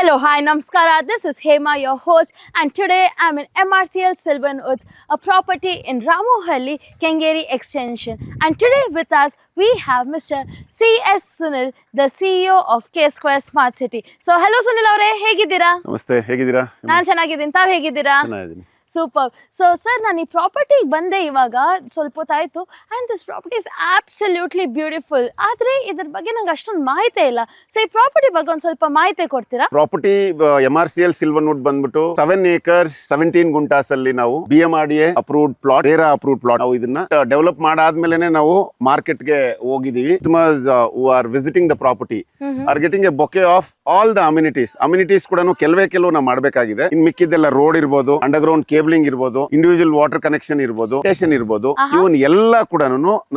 Hello, hi, namaskara. This is Hema, your host, and today I'm in MRCL Sylvan Woods, a property in Ramohalli, Kengeri Extension. And today with us, we have Mr. C.S. Sunil, the CEO of K Square Smart City. So, hello Sunil ಅವರೇ, ಹೇಗಿದ್ದೀರಾ? ನಮಸ್ತೆ, ಹೇಗಿದ್ದೀರಾ? ನಾನು ಚೆನ್ನಾಗಿದ್ದೀನಿ, ತಾವು ಹೇಗಿದ್ದೀರಾ? ಚೆನ್ನಾಗಿದ್ದೀನಿ. Super. So sir, ನಾನು ಈ ಪ್ರಾಪರ್ಟಿಗೆ ಬಂದೆ ಇವಾಗ ಸ್ವಲ್ಪ ಹೊತ್ತಾಯಿತು, and this property is absolutely beautiful. ಆದರೆ ಇದ್ರ ಬಗ್ಗೆ ನಂಗೆ ಅಷ್ಟೊಂದು ಮಾಹಿತಿ ಇಲ್ಲ. ಸೊ ಈ ಪ್ರಾಪರ್ಟಿ ಬಗ್ಗೆ ಒಂದು ಸ್ವಲ್ಪ ಮಾಹಿತಿ ಕೊಡ್ತೀರಾ? ಪ್ರಾಪರ್ಟಿ MRCL ಸಿಲ್ವರ್ ವುಡ್ ಬಂದ್ಬಿಟ್ಟು 7 acres 17 ಗುಂಟಾಸ್ ಅಲ್ಲಿ ನಾವು BMRDA approved plot, RERA approved plot. ನಾವು ಇದನ್ನ ಡೆವಲಪ್ ಮಾಡಾದ್ಮೇಲೆ ನಾವು ಮಾರ್ಕೆಟ್ ಗೆ ಹೋಗಿದೀವಿ. Customers who are visiting the property are getting a bouquet of all the amenities ಕೂಡ ಕೆಲವು ನಾವು ಮಾಡಬೇಕಾಗಿದೆ. ಇನ್ ಮಿಕ್ಕಿದ್ದೆಲ್ಲ ರೋಡ್ ಇರ್ಬೋದು, ಅಂಡರ್ಗ್ರೌಂಡ್ ಕೇಬಲಿಂಗ್ ಇರ್ಬೋದು, ಇಂಡಿವಿಜುವಲ್ ವಾಟರ್ ಕನೆಕ್ಷನ್ ಇರ್ಬೋದು, ಸ್ಟೇಷನ್ ಇರ್ಬೋದು, ಇವನ್ ಎಲ್ಲ ಕೂಡ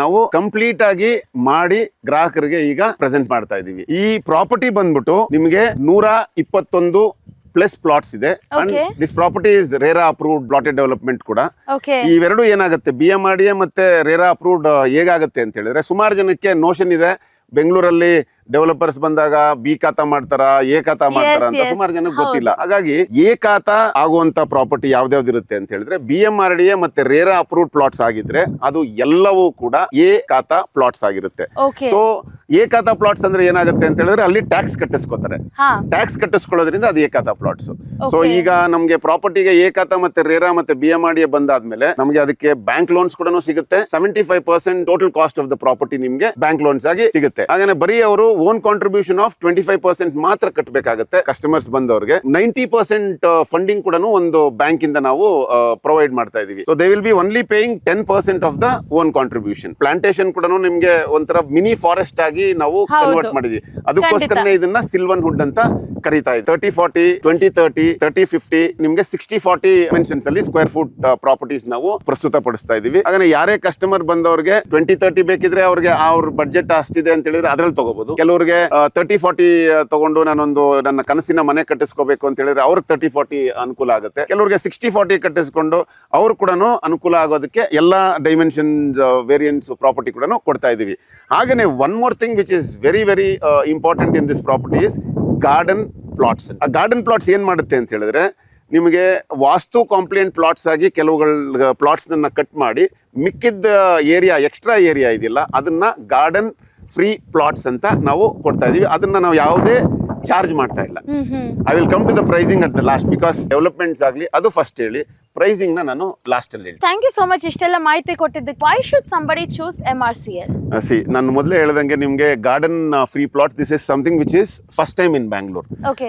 ನಾವು ಕಂಪ್ಲೀಟ್ ಆಗಿ ಮಾಡಿ ಗ್ರಾಹಕರಿಗೆ ಈಗ ಪ್ರೆಸೆಂಟ್ ಮಾಡ್ತಾ ಇದೀವಿ. ಈ ಪ್ರಾಪರ್ಟಿ ಬಂದ್ಬಿಟ್ಟು ನಿಮಗೆ 121 ಪ್ಲಸ್ ಪ್ಲಾಟ್ಸ್ ಇದೆ. This property is RERA approved plotted development ಕೂಡ. ಇವೆರಡು ಏನಾಗುತ್ತೆ, BMRDA ಮತ್ತೆ ರೇರಾ ಅಪ್ರೂವ್ಡ್ ಹೇಗಾಗುತ್ತೆ ಅಂತ ಹೇಳಿದ್ರೆ, ಸುಮಾರು ಜನಕ್ಕೆ ನೋಷನ್ ಇದೆ ಬೆಂಗಳೂರಲ್ಲಿ ಡೆವಲಪರ್ಸ್ ಬಂದಾಗ ಬಿ ಖಾತಾ ಮಾಡ್ತಾರ, ಎ ಖಾತಾ ಮಾಡ್ತಾರ ಅಂತ ಸುಮಾರು ಜನಕ್ಕೆ ಗೊತ್ತಿಲ್ಲ. ಹಾಗಾಗಿ ಎ ಖಾತಾ ಆಗುವಂತ ಪ್ರಾಪರ್ಟಿ ಯಾವ್ದಾವ್ದು ಇರುತ್ತೆ ಅಂತ ಹೇಳಿದ್ರೆ, BMRDA ಮತ್ತೆ ರೇರಾ ಅಪ್ರೂವ್ಡ್ ಪ್ಲಾಟ್ಸ್ ಆಗಿದ್ರೆ ಅದು ಎಲ್ಲವೂ ಕೂಡ ಎ ಖಾತಾ ಪ್ಲಾಟ್ಸ್ ಆಗಿರುತ್ತೆ. ಸೊ ಎ ಖಾತಾ ಪ್ಲಾಟ್ಸ್ ಅಂದ್ರೆ ಏನಾಗುತ್ತೆ ಅಂತ ಹೇಳಿದ್ರೆ, ಅಲ್ಲಿ ಟ್ಯಾಕ್ಸ್ ಕಟ್ಟಿಸ್ಕೋತಾರೆ. ಟ್ಯಾಕ್ಸ್ ಕಟ್ಟಿಸ್ಕೊಳ್ಳೋದ್ರಿಂದ ಅದು ಎ ಖಾತಾ ಪ್ಲಾಟ್ಸ್. ಸೊ ಈಗ ನಮ್ಗೆ ಪ್ರಾಪರ್ಟಿಗೆ ಎ ಖಾತಾ ಮತ್ತೆ ರೇರಾ ಮತ್ತೆ BMRDA ಬಂದಾದ್ಮೇಲೆ ನಮ್ಗೆ ಅದಕ್ಕೆ ಬ್ಯಾಂಕ್ ಲೋನ್ಸ್ ಕೂಡ ಸಿಗುತ್ತೆ. 75% total cost of the property ನಿಮ್ಗೆ ಬ್ಯಾಂಕ್ ಲೋನ್ಸ್ ಆಗಿ ಸಿಗುತ್ತೆ. ಹಾಗೆ ಬರೀ ಅವರು ಓನ್ ಕಾಂಟ್ರಿಬ್ಯೂಷನ್ ಆಫ್ 25% ಮಾತ್ರ ಕಟ್ಟಬೇಕಾಗುತ್ತೆ ಕಸ್ಟಮರ್ಸ್ ಬಂದವರಿಗೆ. 90% ಫಂಡಿಂಗ್ ಕೂಡ ಒಂದು ಬ್ಯಾಂಕ್ ಇಂದ ನಾವು ಪ್ರೊವೈಡ್ ಮಾಡ್ತಾ ಇದೀವಿ. So they will be only paying 10% of the own contribution. Plantation ಕೂಡ ನಿಮ್ಗೆ ಒಂಥರ ಮಿನಿ ಫಾರೆಸ್ಟ್ ಆಗಿ ನಾವು ಕನ್ವರ್ಟ್ ಮಾಡಿದ್ವಿ. ಅದಕ್ಕೋಸ್ಕರನೇ ಇದನ್ನ ಸಿಲ್ವನ್ ಹುಡ್ ಅಂತ ಕರೀತಾ ಇದೆ. 30-40, 20-30, 30-50, ನಿಮ್ಗೆ 60-40 ಮೆನ್ಷನ್ಸ್ ಅಲ್ಲಿ ಸ್ಕ್ವೇರ್ ಫುಟ್ ಪ್ರಾಪರ್ಟೀಸ್ ನಾವು ಪ್ರಸ್ತುತ ಪಡಿಸ್ತಾ ಇದೀವಿ. ಹಾಗೆ ಯಾರೇ ಕಸ್ಟಮರ್ ಬಂದವರಿಗೆ 20-30 ಬೇಕಿದ್ರೆ ಅವ್ರಿಗೆ ಅವ್ರ ಬಡ್ಜೆಟ್ ಅಷ್ಟಿದೆ ಅಂತ ಹೇಳಿದ್ರೆ ಅದ್ರಲ್ಲಿ ತಗೋಬಹುದು. ಕೆಲವರಿಗೆ 30-40 ತಗೊಂಡು ನಾನೊಂದು ನನ್ನ ಕನಸಿನ ಮನೆ ಕಟ್ಟಿಸ್ಕೋಬೇಕು ಅಂತ ಹೇಳಿದ್ರೆ ಅವ್ರಿಗೆ 30-40 ಅನುಕೂಲ ಆಗುತ್ತೆ. ಕೆಲವರಿಗೆ 60-40 ಕಟ್ಟಿಸ್ಕೊಂಡು ಅವ್ರು ಕೂಡ ಅನುಕೂಲ ಆಗೋದಕ್ಕೆ ಎಲ್ಲಾ ಡೈಮೆನ್ಷನ್ಸ್ ವೇರಿಯಂಟ್ಸ್ ಪ್ರಾಪರ್ಟಿ ಕೂಡ ಕೊಡ್ತಾ ಇದೀವಿ. ಹಾಗೇನೆ one more thing which is very very important in this property is garden plots. ಆ ಗಾರ್ಡನ್ ಪ್ಲಾಟ್ಸ್ ಏನ್ ಮಾಡುತ್ತೆ ಅಂತ ಹೇಳಿದ್ರೆ, ನಿಮಗೆ ವಾಸ್ತು ಕಾಂಪ್ಲಿಯಂಟ್ ಪ್ಲಾಟ್ಸ್ ಆಗಿ ಕೆಲವುಗಳ ಪ್ಲಾಟ್ಸ್ ಕಟ್ ಮಾಡಿ ಮಿಕ್ಕಿದ್ದ ಏರಿಯಾ, ಎಕ್ಸ್ಟ್ರಾ ಏರಿಯಾ ಇದೆಯಲ್ಲ, ಅದನ್ನ ಗಾರ್ಡನ್ ಫ್ರೀ ಪ್ಲಾಟ್ಸ್ ಅಂತ ನಾವು ಕೊಡ್ತಾ ಇದೀವಿ. ಅದನ್ನ ನಾವು ಯಾವುದೇ ಚಾರ್ಜ್ ಮಾಡ್ತಾ ಇಲ್ಲ. I will come to the pricing at the last, because developments ಆಗಲಿ ಅದು ಫಸ್ಟ್ ಹೇಳಿ, ಪ್ರೈಸಿಂಗ್ ನಾನು ಲಾಸ್ಟ್ ಅಲ್ಲಿ ಹೇಳಿ. ಥ್ಯಾಂಕ್ ಯು ಸೋ ಮಚ್ ಇಷ್ಟೆಲ್ಲ ಮಾಹಿತಿ ಕೊಟ್ಟಿದ್ದಕ್ಕೆ. Why should somebody choose MRCL? ನಾನು ಮೊದಲೇ ಹೇಳ್ದಂಗೆ ನಿಮ್ಗೆ garden free plot, this is something which is first time in Bangalore.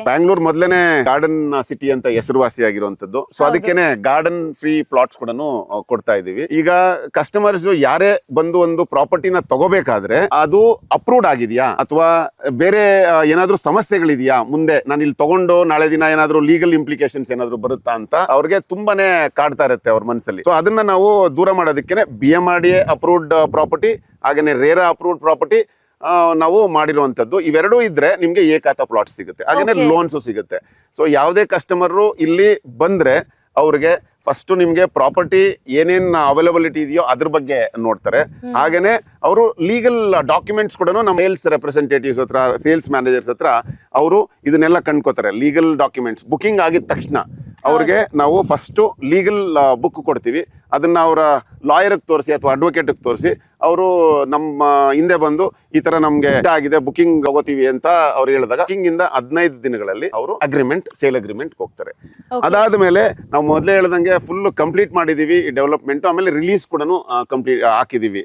Bangalore ಮೊದಲೇನೆ ಗಾರ್ಡನ್ ಸಿಟಿ ಅಂತ ಹೆಸರುವಾಸಿ ಆಗಿರುವಂತದ್ದು. ಸೊ ಅದಕ್ಕೇನೆ ಗಾರ್ಡನ್ ಫ್ರೀ ಪ್ಲಾಟ್ಸ್ ಕೂಡ ಕೊಡ್ತಾ ಇದೀವಿ. ಈಗ ಕಸ್ಟಮರ್ಸ್ ಯಾರೇ ಬಂದು ಒಂದು ಪ್ರಾಪರ್ಟಿನ ತಗೋಬೇಕಾದ್ರೆ ಅದು ಅಪ್ರೂವ್ಡ್ ಆಗಿದೆಯಾ ಅಥವಾ ಬೇರೆ ಏನಾದ್ರೂ ಸಮಸ್ಯೆಗಳಿದೆಯಾ, ಮುಂದೆ ನಾನು ಇಲ್ಲಿ ತಗೊಂಡು ನಾಳೆ ದಿನ ಏನಾದ್ರೂ ಲೀಗಲ್ ಇಂಪ್ಲಿಕೇಶನ್ಸ್ ಏನಾದ್ರು ಬರುತ್ತಾ ಅಂತ ಅವ್ರಿಗೆ ತುಂಬಾನೇ ಕಾಡ್ತಾ ಇರುತ್ತೆ ಅವ್ರ ಮನಸ್ಸಲ್ಲಿ. ಸೊ ಅದನ್ನ ನಾವು ದೂರ ಮಾಡೋದಕ್ಕೆ BMRDA ಅಪ್ರೂವ್ಡ್ ಪ್ರಾಪರ್ಟಿ ಹಾಗೇನೆ ರೇರಾ ಅಪ್ರೂವ್ಡ್ ಪ್ರಾಪರ್ಟಿ ನಾವು ಮಾಡಿರುವಂತದ್ದು. ಇವೆರಡೂ ಇದ್ರೆ ನಿಮ್ಗೆ ಎ ಖಾತಾ ಪ್ಲಾಟ್ ಸಿಗುತ್ತೆ, ಹಾಗೇನೆ ಲೋನ್ಸ್ ಸಿಗುತ್ತೆ. ಸೊ ಯಾವುದೇ ಕಸ್ಟಮರ್ ಇಲ್ಲಿ ಬಂದ್ರೆ ಅವ್ರಿಗೆ ಫಸ್ಟ್ ನಿಮ್ಗೆ ಪ್ರಾಪರ್ಟಿ ಏನೇನ್ ಅವೈಲಬಿಲಿಟಿ ಇದೆಯೋ ಅದ್ರ ಬಗ್ಗೆ ನೋಡ್ತಾರೆ. ಹಾಗೇನೆ ಅವರು ಲೀಗಲ್ ಡಾಕ್ಯುಮೆಂಟ್ಸ್ ಕೂಡ ನಮ್ಮ ಸೇಲ್ಸ್ ರೆಪ್ರೆಸೆಂಟೇಟಿವ್ಸ್ ಹತ್ರ, ಸೇಲ್ಸ್ ಮ್ಯಾನೇಜರ್ಸ್ ಹತ್ರ ಅವರು ಇದನ್ನೆಲ್ಲ ಕಂಡ್ಕೋತಾರೆ. ಲೀಗಲ್ ಡಾಕ್ಯುಮೆಂಟ್ಸ್ ಬುಕಿಂಗ್ ಆಗಿದ ತಕ್ಷಣ ಅವ್ರಿಗೆ ನಾವು ಫಸ್ಟ್ ಲೀಗಲ್ ಬುಕ್ ಕೊಡ್ತೀವಿ. ಅದನ್ನ ಅವರ ಲಾಯರ್ಗೆ ತೋರಿಸಿ ಅಥವಾ ಅಡ್ವೊಕೇಟ್ಗೆ ತೋರಿಸಿ ಅವರು ನಮ್ಮ ಹಿಂದೆ ಬಂದು ಈ ತರ ನಮ್ಗೆ ಆಗಿದೆ, ಬುಕಿಂಗ್ ಹೋಗೋತೀವಿ ಅಂತ ಅವ್ರು ಹೇಳಿದಾಗ ಬುಕಿಂಗ್ ಇಂದ 15 ದಿನಗಳಲ್ಲಿ ಅವರು ಸೇಲ್ ಅಗ್ರಿಮೆಂಟ್ ಹೋಗ್ತಾರೆ. ಅದಾದ್ಮೇಲೆ ನಾವು ಮೊದಲೇ ಹೇಳ್ದಂಗೆ ಫುಲ್ ಕಂಪ್ಲೀಟ್ ಮಾಡಿದೀವಿ ಡೆವಲಪ್ಮೆಂಟ್. ಆಮೇಲೆ ರಿಲೀಸ್ ಕೂಡ ಕಂಪ್ಲೀಟ್ ಹಾಕಿದೀವಿ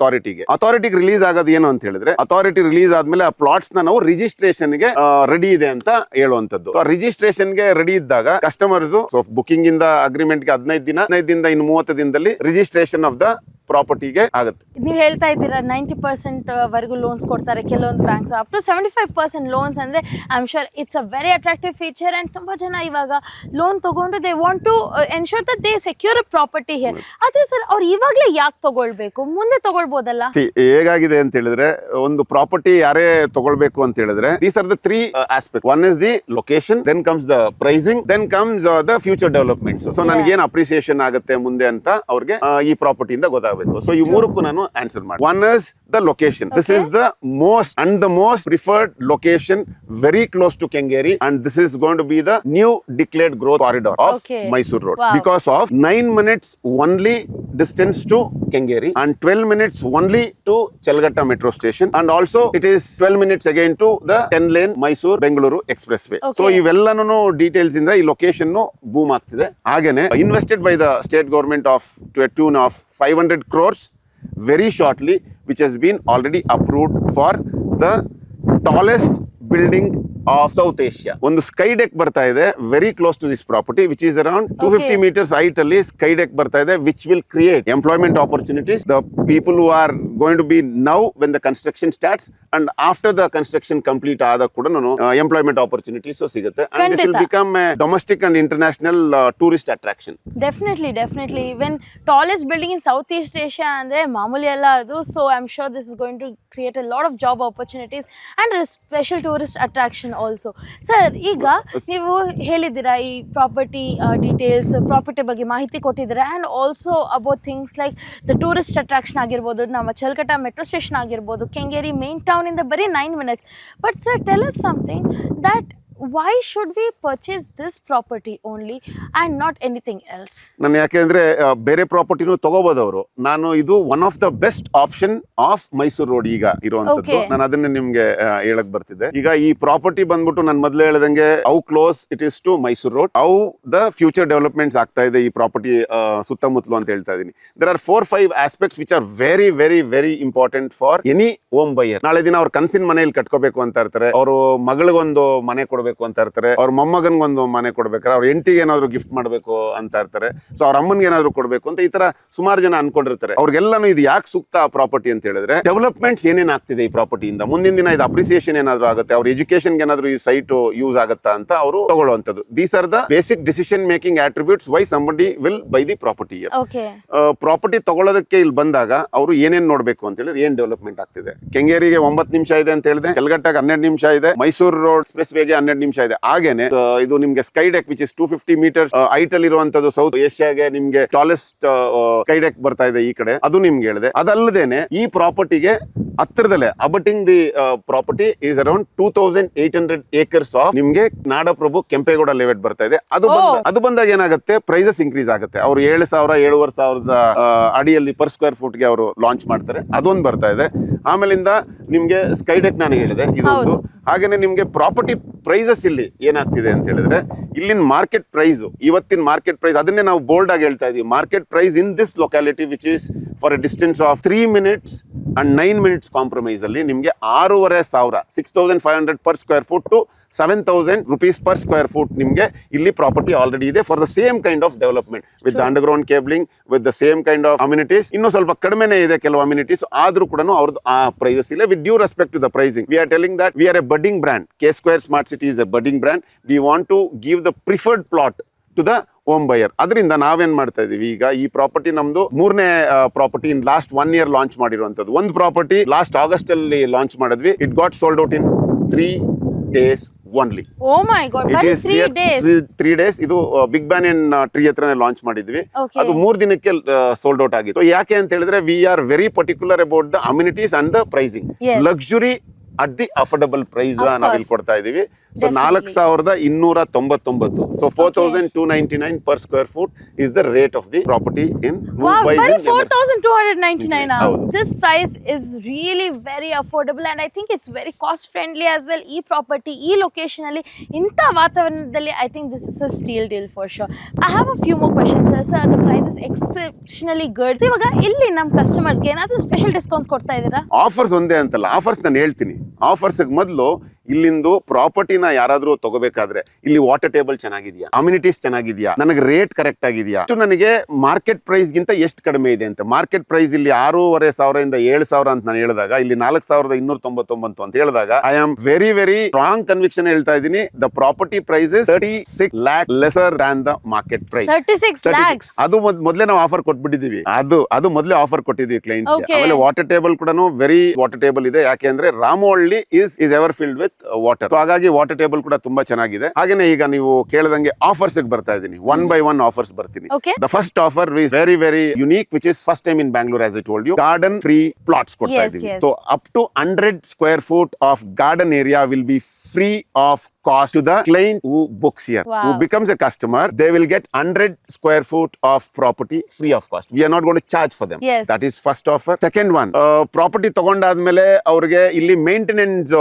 ಅಥಾರಿಟಿಗೆ ರಿಲೀಸ್ ಆಗೋದು ಏನು ಅಂತ ಹೇಳಿದ್ರೆ, ಅಥಾರಿಟಿ ರಿಲೀಸ್ ಆದ್ಮೇಲೆ ಆ ಪ್ಲಾಟ್ಸ್ ನಾವು ರಿಜಿಸ್ಟ್ರೇಷನ್ ಗೆ ರೆಡಿ ಇದೆ ಅಂತ ಹೇಳುವಂತದ್ದು. ರಿಜಿಸ್ಟ್ರೇಷನ್ ಗೆ ರೆಡಿ ಇದ್ದಾಗ ಕಸ್ಟಮರ್ಸ್ ಬುಕಿಂಗ್ ಇಂದ ಅಗ್ರಿಮೆಂಟ್ ಗೆ 15 ದಿನದಿಂದ ಇನ್ನು 30 ದಿನದಲ್ಲಿ ರಿಜಿಸ್ಟ್ರೇಷನ್ ಆಫ್ ದ ಪ್ರಾಪರ್ಟಿಗೆ ಆಗುತ್ತೆ. ನೀವು ಹೇಳ್ತಾ ಇದ್ದೀರಾ 90% ವರೆಗೂ ಲೋನ್ಸ್ ಕೊಡ್ತಾರೆ ಕೆಲವೊಂದು ಬ್ಯಾಂಕ್ಸ್, ಅಪ್ ಟು 75% ಲೋನ್ಸ್. ಅಂದರೆ I am sure it's a very attractive feature. And ತುಂಬ ಜನ ಇವಾಗ ಲೋನ್ ತೊಗೊಂಡು they want to ensure that they secure a property here. ಅದೇ ಸರ್, ಅವ್ರು ಇವಾಗಲೇ ಯಾಕೆ ತೊಗೊಳ್ಬೇಕು, ಮುಂದೆ ತೊಗೊಳ್ಬೋದಲ್ಲ? ಹೇಗಾಗಿದೆ ಅಂತ ಹೇಳಿದ್ರೆ, ಒಂದು ಪ್ರಾಪರ್ಟಿ ಯಾರೇ ತಗೊಳ್ಬೇಕು ಅಂತ ಹೇಳಿದ್ರೆ, these are the 3 aspect. One is the location, then comes the pricing, then comes the future developments. So ನನಗೇನು ಅಪ್ರಿಸಿಯೇಷನ್ ಆಗುತ್ತೆ ಮುಂದೆ ಅಂತ ಅವ್ರಿಗೆ ಈ ಪ್ರಾಪರ್ಟಿಯಿಂದ ಗೊತ್ತಾಗುತ್ತೆ. ಮಾಡಬೇಕು. ಸೊ ಈ ಮೂರಕ್ಕೂ ನಾನು ಆನ್ಸರ್ ಮಾಡಿ. One is the location. This is the most preferred location, very close to Kengeri, and this is going to be the new declared growth corridor of Mysore Road. Wow. Because of 9 minutes only distance to Kengeri and 12 minutes only to Chelgatta metro station, and also it is 12 minutes again to the 10 lane Mysore Bengaluru expressway. Okay. So ಇವೆಲ್ಲನೂ details ಇಂದ ಈ location boom ಆಗ್ತಿದೆ. ಹಾಗೇನೆ invested by the state government of to a tune of 500 crores very shortly, which has been already approved for the tallest building of South Asia. ಒಂದು sky deck ಬರ್ತಾ ಇದೆ very close to this property, which is around 250 meters height ಅಲ್ಲಿ sky deck ಬರ್ತಾ ಇದೆ, which will create employment opportunities. The people who are going to be now when the construction starts and after the construction complete ಆದ ಕೂಡ employment opportunities ಸಿಗುತ್ತೆ. And this will become a domestic and international tourist attraction. Definitely when tallest building in South East Asia ಅಂದ್ರೆ ಮಾಮೂಲಿ ಅಲ್ಲ ಅದು. So I am sure this is going to create a lot of job opportunities and special tourist attraction also. Sir, ಈಗ ನೀವು ಹೇಳಿದ್ದೀರಾ ಈ property details, property ಬಗ್ಗೆ ಮಾಹಿತಿ ಕೊಟ್ಟಿದ್ದೀರಾ, and also about things like the tourist attraction ಆಗಿರ್ಬೋದು, ನಮ್ಮ ಚಲ್ಕಟ್ಟ metro station ಆಗಿರ್ಬೋದು, Kengeri main ಟೌನಿಂದ ಬರೀ 9 minutes. But sir, tell us something that why should we purchase this property only and not anything else? ನಾನು ಯಾಕೆಂದ್ರೆ ಬೇರೆ ಪ್ರಾಪರ್ಟಿನೂ ತಗೋಬಹುದು. ನಾನು ಇದು one of the best option of Mysuru road ಈಗ ಇರುವಂತದ್ದು. ನಾನು ಅದನ್ನೇ ನಿಮ್ಗೆ ಹೇಳಕ್ ಬರ್ತಿದ್ದೆ. ಈಗ ಈ ಪ್ರಾಪರ್ಟಿ ಬಂದ್ಬಿಟ್ಟು ನಾನು ಮೊದಲೇ ಹೇಳ್ದಂಗೆ how close it is to Mysuru road, how the future developments ಆಗ್ತಾ ಇದೆ ಈ ಪ್ರಾಪರ್ಟಿ ಸುತ್ತಮುತ್ತಲು ಅಂತ ಹೇಳ್ತಾ ಇದೀನಿ. There are 4-5 aspects which are very very very important for any home buyer. ನಾಳೆ ದಿನ ಅವ್ರ ಕನಸಿನ ಮನೆಯಲ್ಲಿ ಕಟ್ಕೋಬೇಕು ಅಂತ ಇರ್ತಾರೆ, ಅವರು ಮಗಳಿಗೊಂದು ಮನೆ ಕೊಡಬೇಕು ಅಂತ ಇರ್ತಾರೆ, ಅವ್ರ ಮೊಮ್ಮಗನ್ಗೊಂದು ಮನೆ ಕೊಡ್ಬೇಕಾರೆ, ಅವ್ರ ಹೆಂಡತಿಗೆ ಏನಾದ್ರು ಗಿಫ್ಟ್ ಮಾಡ್ಬೇಕು ಅಂತ ಇರ್ತಾರೆ, ಸೊ ಅವ್ರ ಅಮ್ಮನ್ಗೆ ಏನಾದ್ರು ಕೊಡ್ಬೇಕು ಅಂತ ಈ ತರ ಸುಮಾರು ಜನ ಅನ್ಕೊಂಡಿರ್ತಾರೆ. ಅವ್ರಿಗೆಲ್ಲಾನು ಇದು ಯಾಕೆ ಸೂಕ್ತ ಆ ಪ್ರಾಪರ್ಟಿ ಅಂತ ಹೇಳಿದ್ರೆ, ಡೆವಲಪ್ಮೆಂಟ್ಸ್ ಏನೇನ್ ಆಗ್ತಿದೆ ಈ ಪ್ರಾಪರ್ಟಿಯಿಂದ, ಮುಂದಿನ ದಿನ ಇದು ಅಪ್ರಿಸಿಯೇಷನ್ ಏನಾದ್ರು ಆಗುತ್ತೆ, ಅವ್ರ ಎಜುಕೇಶನ್ಗೆ ಏನಾದ್ರು ಈ ಸೈಟ್ ಯೂಸ್ ಆಗುತ್ತಾ ಅಂತ ಅವರು ತಗೊಳ್ಳುವಂತದ್ದು. These are the basic decision making attributes why somebody will buy the property. Property ತಗೊಳ್ಳೋದಕ್ಕೆ ಇಲ್ಲಿ ಬಂದಾಗ ಅವರು ಏನೇನ್ ನೋಡ್ಬೇಕು ಅಂತ ಹೇಳಿದ್ರೆ, ಏನ್ ಡೆವಲಪ್ಮೆಂಟ್ ಆಗ್ತಿದೆ. ಕೆಂಗೇರಿಗೆ 9 ನಿಮಿಷ ಇದೆ ಅಂತ ಹೇಳಿದೆ, ಕೆಲ್ಗಟ್ಟಾಗ 12 ನಿಮಿಷ ಇದೆ, ಮೈಸೂರು ರೋಡ್ ಎಕ್ಸ್ಪ್ರೆಸ್ ವೇಗೆ 12 ನಿಮಿಷ ಇದೆ. ಹಾಗೇನೆ ಇದು ನಿಮ್ಗೆ sky deck which is 250 meters height ಅಲ್ಲಿ ಇರುವಂತದ್ದು ಸೌತ್ ಏಷ್ಯಾಗೆ ನಿಮ್ಗೆ ಟಾಲೆಸ್ಟ್ ಸ್ಕೈ ಡೆಕ್ ಬರ್ತಾ ಇದೆ ಈ ಕಡೆ, ಅದು ನಿಮ್ಗೆ ಹೇಳಿದೆ. ಅದಲ್ಲದೇನೆ ಈ ಪ್ರಾಪರ್ಟಿಗೆ ಹತ್ತಿರದಲ್ಲೇ abutting the property is around 2800 acres of ನಿಮ್ಗೆ ನಾಡಪ್ರಭು ಕೆಂಪೇಗೌಡ ಲೇಔಟ್ ಬರ್ತಾ ಇದೆ. ಅದು ಬಂದಾಗ ಏನಾಗುತ್ತೆ, ಪ್ರೈಸಸ್ ಇನ್ಕ್ರೀಸ್ ಆಗುತ್ತೆ. ಅವರು 7,000-7,500 ಅಡಿಯಲ್ಲಿ ಪರ್ ಸ್ಕ್ವೇರ್ ಫುಟ್ ಗೆ ಅವರು ಲಾಂಚ್ ಮಾಡ್ತಾರೆ, ಅದೊಂದು ಬರ್ತಾ ಇದೆ. ಆಮೇಲಿಂದ ನಿಮ್ಗೆ ಸ್ಕೈ ಡೆಕ್ ನಾನು ಹೇಳಿದೆ ಇದೊಂದು. ಹಾಗೇನೆ ನಿಮ್ಗೆ ಪ್ರಾಪರ್ಟಿ ಪ್ರೈಸಸ್ ಇಲ್ಲಿ ಏನಾಗ್ತಿದೆ ಅಂತ ಹೇಳಿದ್ರೆ, ಇಲ್ಲಿನ ಮಾರ್ಕೆಟ್ ಪ್ರೈಸ್, ಇವತ್ತಿನ ಮಾರ್ಕೆಟ್ ಪ್ರೈಸ್, ಅದನ್ನೇ ನಾವು ಬೋಲ್ಡ್ ಆಗಿ ಹೇಳ್ತಾ ಇದೀವಿ. Market price in this locality which is for a distance of 3 minutes and 9 minutes compromise ಅಲ್ಲಿ ನಿಮ್ಗೆ 6,500 6,500 per square foot to 7,000 rupees per square foot ನಿಮ್ಗೆ ಇಲ್ಲಿ ಪ್ರಾಪರ್ಟಿ ಆಲ್ರೆಡಿ ಇದೆ for the same kind of development with underground cabling with the same kind of amenities. ಇನ್ನು ಸ್ವಲ್ಪ ಕಡಿಮೆನೇ ಇದೆ ಕೆಲವು ಅಮ್ಯುನಿಟೀಸ್, ಆದ್ರೂ ಕೂಡ ಅವ್ರದ್ದು ಆ ಪ್ರೈಸಸ್ ಇಲ್ಲ. With due respect to the pricing, we are telling that we are a budding brand. K square smart city is a budding brand. We want to give the preferred plot to the home buyer. ಅದರಿಂದ ನಾವೇನ್ ಮಾಡ್ತಾ ಇದೀವಿ, ಈಗ ಈ property ನಮ್ದು 3ನೇ property in last 1 year launch ಮಾಡಿರುವಂತದ್ದು. ಒಂದು ಪ್ರಾಪರ್ಟಿ ಲಾಸ್ಟ್ ಆಗಸ್ಟ್ ಅಲ್ಲಿ ಲಾಂಚ್ ಮಾಡಿದ್ವಿ. It got sold out in 3 days only. Oh my god, but 3 days. 3 days. ಇದು ಬಿಗ್ ಬ್ಯಾನಿಯನ್ ಟ್ರೀ ಹತ್ರನೇ ಲಾಂಚ್ ಮಾಡಿದ್ವಿ. ಅದು 3 ದಿನಕ್ಕೆ ಸೋಲ್ಡ್ ಔಟ್ ಆಗಿತ್ತು. ಯಾಕೆ ಅಂತ ಹೇಳಿದ್ರೆ, we are very particular about the amenities and the pricing. Luxury at the affordable price ನಾವಿಲ್ಲಿ ಕೊಡ್ತಾ ಇದೀವಿ. So 4,299. So 4,299 per square foot is the rate of the property in Mumbai. Wow, 4,299. This price is really very affordable and I think it's very cost friendly as well. E property, e location alli inta vatavaranadalli I think this is a steal deal for sure. I have a few more questions sir. The price is exceptionally good. ಇವಾಗ ಇಲ್ಲಿ ನಮ್ಮ customers ಗೆ ಏನಾದರೂ special discounts ಕೊಡ್ತಾ ಇದ್ದೀರಾ? Offers ಒಂದೇ ಅಂತಲ್ಲ, offers ನಾನು ಹೇಳ್ತೀನಿ. ಆಫರ್ಸ್ ಮೊದಲು ಇಲ್ಲಿಂದು ಪ್ರಾಪರ್ಟಿನ ಯಾರಾದ್ರೂ ತಗೋಬೇಕಾದ್ರೆ ಇಲ್ಲಿ ವಾಟರ್ ಟೇಬಲ್ ಚೆನ್ನಾಗಿದ್ಯಾ, ಅಮ್ಯುನಿಟೀಸ್ ಚೆನ್ನಾಗಿದ್ಯಾ, ನನಗೆ ರೇಟ್ ಕರೆಕ್ಟ್ ಆಗಿದ್ಯಾ, ನನಗೆ ಮಾರ್ಕೆಟ್ ಪ್ರೈಸ್ ಗಿಂತ ಎಷ್ಟು ಕಡಿಮೆ ಇದೆ ಅಂತ. ಮಾರ್ಕೆಟ್ ಪ್ರೈಸ್ ಇಲ್ಲಿ 6,500 7,000 ಅಂತ ನಾನು ಹೇಳಿದಾಗ, ಇಲ್ಲಿ 4,299 ಅಂತ ಹೇಳಿದಾಗ, I am very very strong conviction ಹೇಳ್ತಾ ಇದ್ದೀನಿ. The property price is 36 lakh lesser than the market price. 36 lakhs. ಅದು ಮೊದಲೇ ನಾವು ಆಫರ್ ಕೊಟ್ಬಿಟ್ಟಿದೀವಿ. ಅದು ಮೊದಲೇ ಆಫರ್ ಕೊಟ್ಟಿದ್ವಿ ಕ್ಲೈಂಟ್ಸ್. ಆಮೇಲೆ ವಾಟರ್ ಟೇಬಲ್ ಕೂಡ ವೆರಿ ವಾಟರ್ ಟೇಬಲ್ ಇದೆ. ಯಾಕೆ ಅಂದ್ರೆ Ramohalli is ever filled with water. ಹಾಗಾಗಿ ವಾಟರ್ ಟೇಬಲ್ ಕೂಡ ತುಂಬಾ ಚೆನ್ನಾಗಿದೆ. ಹಾಗೇನೆ ಈಗ ನೀವು ಕೇಳದಂಗೆ ಆಫರ್ಸ್ ಬರ್ತಾ ಇದೀನಿ, ಒನ್ ಬೈ ಒನ್ ಆಫರ್ಸ್ ಬರ್ತೀನಿ. Okay. The first offer is very very unique, which is first time in Bangalore, as I told you. Garden free plots ಕೊಡ್ತಾ Yes, ಇದೀವಿ. yes. So up to 100 square foot of garden area will be free of cost to the client who books here. Wow. Who becomes a customer, they will get 100 square foot of property free of cost. We are not going to charge for them. Yes. That is first offer. Second one, property ತಗೊಂಡಾದ್ಮೇಲೆ ಅವ್ರಿಗೆ ಇಲ್ಲಿ maintenance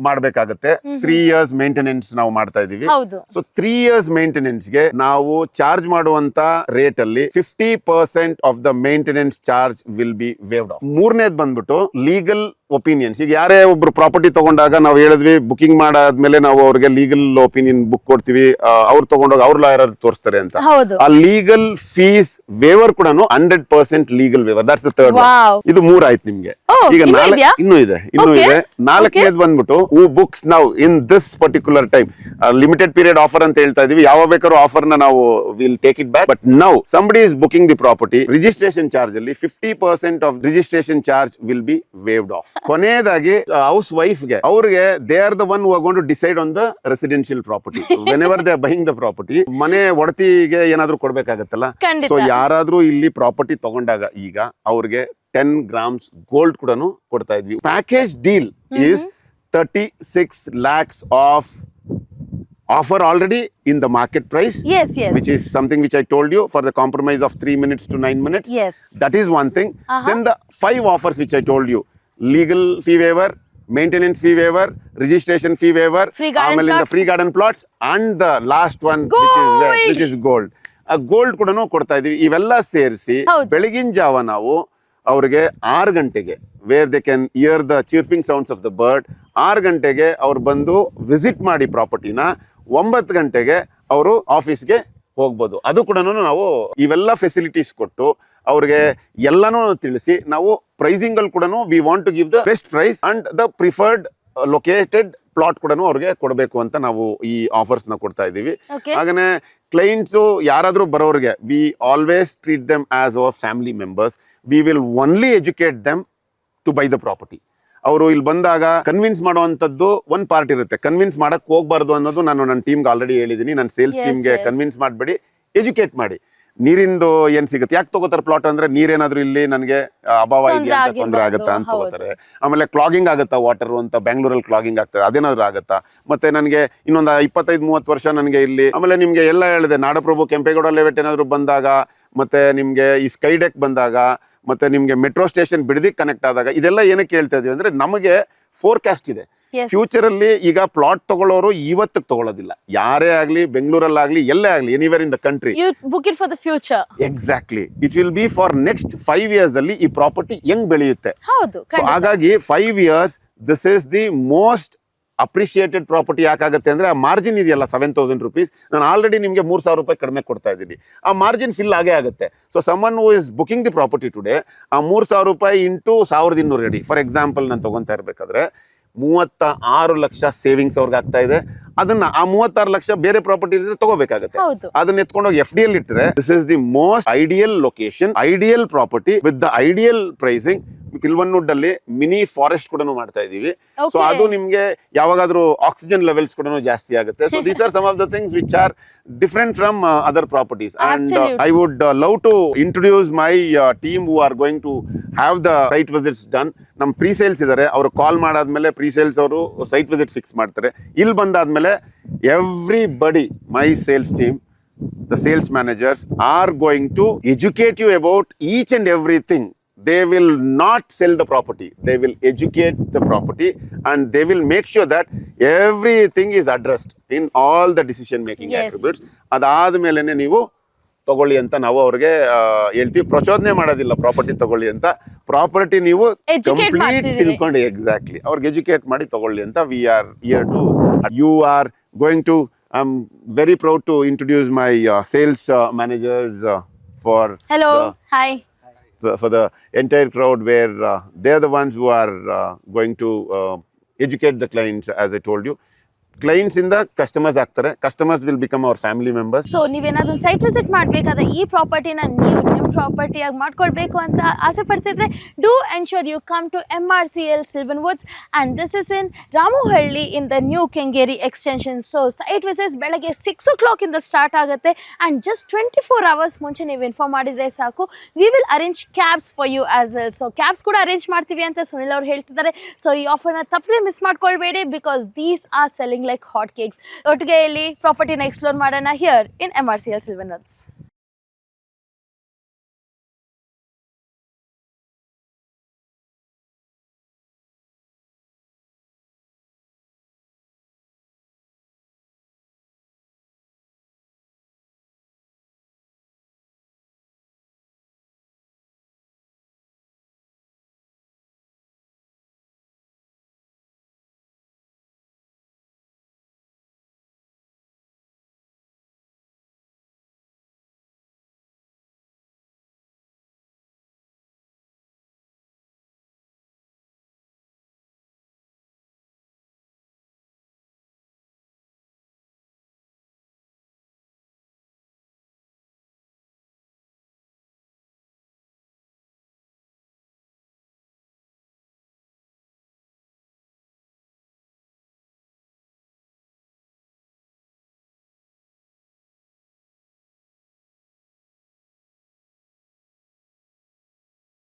ಮಾಡ್ಬೇಕಾಗತ್ತೆ. 3 years maintenance ನಾವು ಮಾಡ್ತಾ ಇದೀವಿ. ಹೌದು. So 3 years maintenance ಗೆ ನಾವು ಚಾರ್ಜ್ ಮಾಡುವಂತ ರೇಟ್ ಅಲ್ಲಿ 50% of the maintenance charge will be waived off. ಮೂರನೇದ್ ಬಂದ್ಬಿಟ್ಟು ಲೀಗಲ್ ಒಪಿನಿಯನ್ಸ್. ಈಗ ಯಾರೇ ಒಬ್ರು ಪ್ರಾಪರ್ಟಿ ತಗೊಂಡಾಗ ನಾವು ಹೇಳಿದ್ವಿ, ಬುಕಿಂಗ್ ಮಾಡಾದ್ಮೇಲೆ ನಾವು ಅವ್ರಿಗೆ ಲೀಗಲ್ ಒಪಿನಿಯನ್ ಬುಕ್ ಕೊಡ್ತೀವಿ, ಅವ್ರು ತಗೊಂಡೋಗಿ ಅವ್ರ ಲಾಯರ್ ತೋರಿಸ್ತಾರೆ ಅಂತ. ಹೌದು. ಆ ಲೀಗಲ್ ಫೀಸ್ ವೇವರ್ ಕೂಡ 100% legal waiver. That's the third. Wow. ಇದು 3 ಆಯ್ತು ನಿಮ್ಗೆ. Oh, ಈಗ ಇನ್ನೂ ಇದೆಯಾ? ಇನ್ನೂ ಇದೆ. Okay. ನಾಲ್ಕನೇದು ಬಂದ್ಬಿಟ್ಟು who books now in this particular time, limited period offer ಅಂತ ಹೇಳ್ತಾ ಇದೀವಿ. ಯಾವ ಬೇಕಾದ್ರೂ ಆಫರ್ ನ ನಾವು will take it back. But now somebody is booking the property, registration charge ಅಲ್ಲಿ 50% of registration charge will be waived off. ಕೊನೆಯದಾಗಿ housewife ಗೆ, ಅವ್ರಿಗೆ they are the one who are going to decide on the residential property. Whenever they are buying the property, ಮನೆ ಒಡತಿಗೆ ಏನಾದ್ರೂ ಕೊಡ್ಬೇಕಾಗತ್ತಲ್ಲ. ಖಂಡಿತ. So ಯಾರಾದ್ರೂ ಇಲ್ಲಿ property ತಗೊಂಡಾಗ ಈಗ ಅವ್ರಿಗೆ 10 grams ಗೋಲ್ಡ್ ಕೂಡ ಕೊಡ್ತಾ ಇದ್ವಿ. Package deal is 36 lakhs of offer already in the market price. Yes, yes. Which is something which I told you, for the compromise of 3 minutes to 9 minutes. Yes. That is one thing. Uh-huh. Then the 5 offers which I told you: legal fee waiver, maintenance fee waiver, registration fee waiver, Free garden ಆಮೇಲೆ plots. free garden plots, and the last one which is gold. ಆ gold ಕೂಡ ಕೊಡ್ತಾ ಇದೀವಿ. ಇವೆಲ್ಲ ಸೇರಿಸಿ ಹೌದು. ಬೆಳಗಿನ ಜಾವ ನಾವು ಅವ್ರಿಗೆ 6 ಗಂಟೆಗೆ, where they can hear the chirping sounds of the bird, 6 ಗಂಟೆಗೆ ಅವ್ರು ಬಂದು ವಿಸಿಟ್ ಮಾಡಿ ಪ್ರಾಪರ್ಟಿನ, 9 ಗಂಟೆಗೆ ಅವರು ಆಫೀಸ್ಗೆ ಹೋಗ್ಬೋದು. ಅದು ಕೂಡ ನಾವು ಇವೆಲ್ಲ ಫೆಸಿಲಿಟೀಸ್ ಕೊಟ್ಟು ಅವ್ರಿಗೆ ಎಲ್ಲಾನು ತಿಳಿಸಿ, ನಾವು ಪ್ರೈಸಿಂಗ್ ಅಲ್ಲಿ ಕೂಡ we want to give the best price and the preferred located plot ಕೂಡ ಅವ್ರಿಗೆ ಕೊಡಬೇಕು ಅಂತ ನಾವು ಈ ಆಫರ್ಸ್ ನ ಕೊಡ್ತಾ ಇದೀವಿ. Okay. ಹಾಗೇನೆ ಕ್ಲೈಂಟ್ಸ್ ಯಾರಾದ್ರೂ ಬರೋರಿಗೆ, we always treat them as our family members. We will only educate them to buy the property. ಅವರು ಇಲ್ಲಿ ಬಂದಾಗ ಕನ್ವಿನ್ಸ್ ಮಾಡುವಂತದ್ದು ಒಂದ್ ಪಾರ್ಟ್ ಇರುತ್ತೆ, ಕನ್ವಿನ್ಸ್ ಮಾಡಕ್ ಹೋಗ್ಬಾರ್ದು ಅನ್ನೋದು ನಾನು ನನ್ನ ಟೀಮ್ಗೆ ಆಲ್ರೆಡಿ ಹೇಳಿದೀನಿ. ನನ್ನ ಸೇಲ್ಸ್ Yes, ಟೀಮ್ಗೆ yes. ಕನ್ವಿನ್ಸ್ ಮಾಡಬೇಡಿ, ಎಜುಕೇಟ್ ಮಾಡಿ. ನೀರಿಂದು ಏನ್ ಸಿಗುತ್ತೆ, ಯಾಕೆ ತಗೋತಾರೆ ಪ್ಲಾಟ್ ಅಂದ್ರೆ, ನೀರೇನಾದ್ರೂ ಇಲ್ಲಿ ನನಗೆ ಅಭಾವ ಇದೆಯಾ ಅಂತ ತೊಂದರೆ ಆಗುತ್ತಾ ಅಂತ ಹೌದು. ತಗೋತಾರೆ. ಆಮೇಲೆ ಕ್ಲಾಗಿಂಗ್ ಆಗುತ್ತಾ ವಾಟರ್ ಅಂತ, ಬ್ಯಾಂಗ್ಳೂರಲ್ಲಿ ಕ್ಲಾಗಿಂಗ್ ಆಗ್ತದೆ, ಅದೇನಾದ್ರೂ ಆಗುತ್ತಾ. ಮತ್ತೆ ನನಗೆ ಇನ್ನೊಂದು 25-30 ವರ್ಷ ನನಗೆ ಇಲ್ಲಿ, ಆಮೇಲೆ ನಿಮ್ಗೆ ಎಲ್ಲ ಹೇಳಿದೆ, ನಾಡಪ್ರಭು ಕೆಂಪೇಗೌಡ ಲೆವೆಟ್ ಏನಾದ್ರು ಬಂದಾಗ, ಮತ್ತೆ ನಿಮ್ಗೆ ಈ ಸ್ಕೈ ಡೆಕ್ ಬಂದಾಗ, ಮತ್ತೆ ನಿಮ್ಗೆ ಮೆಟ್ರೋ ಸ್ಟೇಷನ್ ಬಿಡದಿ ಕನೆಕ್ಟ್ ಆದಾಗ, ಇದೆಲ್ಲ ಏನಕ್ಕೆ ಹೇಳ್ತಾ ಇದೀವಿ ಅಂದ್ರೆ, ನಮಗೆ ಫೋರ್ಕಾಸ್ಟ್ ಇದೆ. Yes. ಫ್ಯೂಚರ್ ಅಲ್ಲಿ ಈಗ ಪ್ಲಾಟ್ ತಗೊಳ್ಳೋರು ಇವತ್ತಿಗೆ ತಗೊಳ್ಳೋದಿಲ್ಲ, ಯಾರೇ ಆಗ್ಲಿ, ಬೆಂಗಳೂರಲ್ಲಾಗ್ಲಿ, ಎಲ್ಲೇ ಆಗ್ಲಿ, anywhere in the country. You book it for the future. Exactly, it will be for next 5 years ಅಲ್ಲಿ ಈ ಪ್ರಾಪರ್ಟಿ ಹೆಂಗ್ ಬೆಳೆಯುತ್ತೆ. ಹೌದು. ಸೊ ಹಾಗಾಗಿ 5 years this is the most appreciated property. ಯಾಕಾಗುತ್ತೆ ಅಂದ್ರೆ, ಆ ಮಾರ್ಜಿನ್ ಇದೆಯಲ್ಲ 7,000 rupees, ನಾನು ಆಲ್ರೆಡಿ ನಿಮಗೆ 3,000 ರೂಪಾಯಿ ಕಡಿಮೆ ಕೊಡ್ತಾ ಇದ್ದೀನಿ. ಆ ಮಾರ್ಜಿನ್ ಫಿಲ್ ಆಗೇ ಆಗುತ್ತೆ. So someone who is booking the property today, ಆ 3,000 ರೂಪಾಯಿ ಇಂಟು 1,200 ರೆಡಿ. ಫಾರ್ ಎಕ್ಸಾಂಪಲ್ ನಾನು ತಗೊಂತಾ ಇರ್ಬೇಕಾದ್ರೆ 36 ಲಕ್ಷ ಸೇವಿಂಗ್ಸ್ ಅವ್ರಿಗೆ ಆಗ್ತಾ ಇದೆ. ಅದನ್ನ ಆ 36 ಲಕ್ಷ ಬೇರೆ ಪ್ರಾಪರ್ಟಿ ತಗೋಬೇಕಾಗುತ್ತೆ. ಹೌದು. ಅದನ್ನ ಎತ್ಕೊಂಡೋಗಿ FD ಅಲ್ಲಿ ಇಟ್ಟರೆ, this is the most ideal location, ideal property with the ideal pricing. Sylvan Woods ಅಲ್ಲಿ ಮಿನಿ ಫಾರೆಸ್ಟ್ ಕೂಡ ಮಾಡ್ತಾ ಇದೀವಿ. So Okay. ಅದು ನಿಮ್ಗೆ ಯಾವಾಗಾದ್ರೂ ಆಕ್ಸಿಜನ್ ಲೆವೆಲ್ಸ್ ಕೂಡ ಜಾಸ್ತಿ ಆಗುತ್ತೆ. So these are some of the things which are different from other properties. And Absolutely. I would love to introduce my team who are going to have the site visits done. ನಮ್ಮ pre sales ಇದಾರೆ, ಅವರು call ಮಾಡಾದ್ಮೇಲೆ pre sales ಅವರು site visit fix ಮಾಡ್ತಾರೆ. ಇಲ್ಲಿ ಬಂದಾದ್ಮೇಲೆ everybody, my sales team, the sales managers are going to educate you about each and everything. They will not sell the property, they will educate the property, and they will make sure that everything is addressed in all the decision making Yes. attributes. ಅದಾದ್ಮೇಲೆನೆ ನೀವು ತಗೊಳ್ಳಿ ಅಂತ ನಾವು ಅವ್ರಿಗೆ ಹೇಳ್ತೀವಿ. ಪ್ರಚೋದನೆ ಮಾಡೋದಿಲ್ಲ property ತಗೊಳ್ಳಿ ಅಂತ, ಪ್ರಾಪರ್ಟಿ ನೀವು Educate ಕಂಪ್ಲೀಟ್ ಮಾಡ್ತಿದ್ದೀರಿ. ತಿಳ್ಕೊಂಡು ಎಕ್ಸಾಕ್ಟ್ಲಿ ಅವ್ರಿಗೆ ಎಜುಕೇಟ್ ಮಾಡಿ ತಗೊಳ್ಳಿ ಅಂತ. We are here to, you are going to, I'm very proud to introduce my sales managers for Hello. Hi. for the entire crowd, where they're the ones who are going to educate the clients, as I told you. Clients ಇಂದ customers ಆಗ್ತಾರೆ. Customers will become our family members. So ನೀವೇನಾದ್ರೂ site visit ಮಾಡಬೇಕಾದ್ರೆ ಈ ಪ್ರಾಪರ್ಟಿನ ನೀವು ನಿಮ್ಮ ಪ್ರಾಪರ್ಟಿಯಾಗಿ ಮಾಡ್ಕೊಳ್ಬೇಕು ಅಂತ ಆಸೆ ಪಡ್ತಿದ್ರೆ do ensure you come to MRCL Sylvan Woods and this is in Ramohalli in the new Kengeri extension. So site visits ಬೆಳಗ್ಗೆ 6 o'clock ಇಂದ ಸ್ಟಾರ್ಟ್ ಆಗುತ್ತೆ ಆ್ಯಂಡ್ ಜಸ್ಟ್ 24 hours ಮುಂಚೆ ನೀವು ಇನ್ಫಾರ್ಮ್ ಮಾಡಿದರೆ ಸಾಕು. We will arrange cabs for you as well. So cabs ಕೂಡ arrange ಮಾಡ್ತೀವಿ ಅಂತ ಸುನಿಲ್ ಅವ್ರು ಹೇಳ್ತಿದ್ದಾರೆ. ಸೊ ಈ ಆಫರ್ನ ತಪ್ಪದೆ ಮಿಸ್ ಮಾಡ್ಕೊಳ್ಬೇಡಿ because these are selling like hot cakes. ಒಟ್ಟಿಗೆ ಇಲ್ಲಿ ಪ್ರಾಪರ್ಟಿನ ಎಕ್ಸ್ಪ್ಲೋರ್ ಮಾಡೋಣ here in MRCL Sylvan Woods.